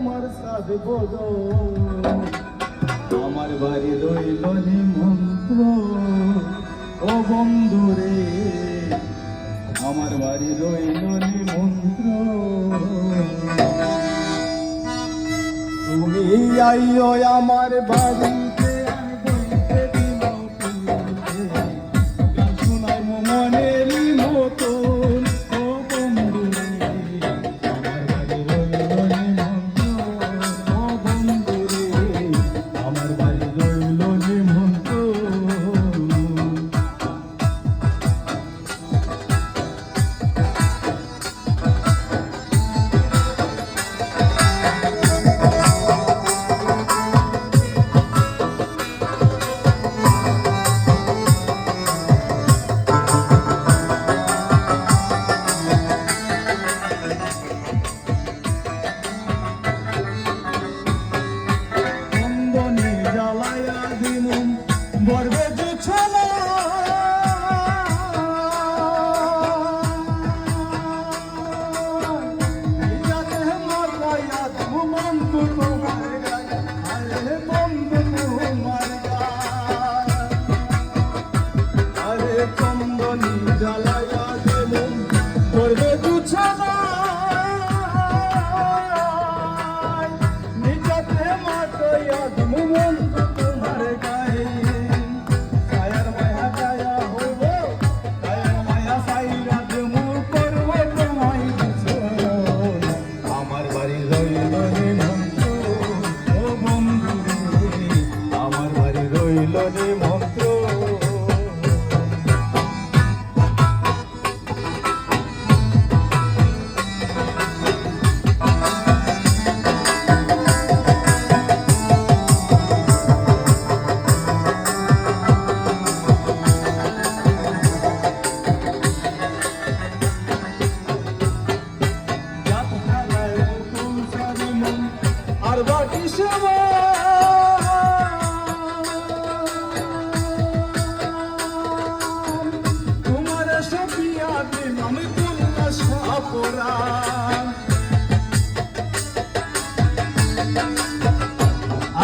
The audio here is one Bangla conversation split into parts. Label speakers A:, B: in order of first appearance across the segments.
A: তোমার সাধ বদন আমার বাড়ি রইল নিমন্ত্র ও বন্ধু রে আমার বাড়ি রইল নিমন্ত্র তুমি আইও আমার বাড়িতে আর বইতে দিল গান শোনাই মনের মতন ও বন্ধু রে আমার বাড়ি রইল নিমন্ত্র ও বন্ধু রে আমার বাড়ি রইল নিমন্ত্র বর্বে জুছনা যাতে মারলায়া তুমন তোমার গায় আরে বন্ধু তোমার গায় আরে চন্দনী জ্বালায়া দেমন বর্বে জুছনা নিজাতে মারলায়া তুমন তোমার গায় মন্ত্র আর বাকি সময়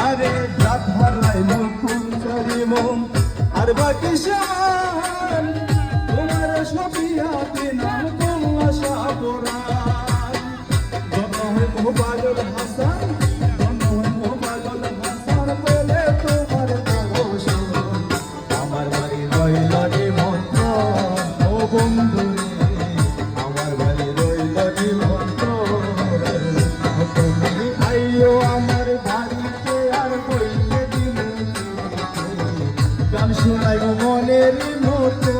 A: আরে রাধারাই মুকুল চরি মন আর বাকি শান তোমার সপিয়াতে নাম কল্লা সাপরান জন্ম হয় মোবাইল হাসান জন্ম হয় মোবাইল হাসান বলে তোমার পরশ আমার বাড়ি রইল নিমন্ত্র ও বন্ধু আমার বাড়ি রইল নিমন্ত্র তুমি আইও আমার বাড়িতে আর বইতে দিন গান শোনাই মনের মতো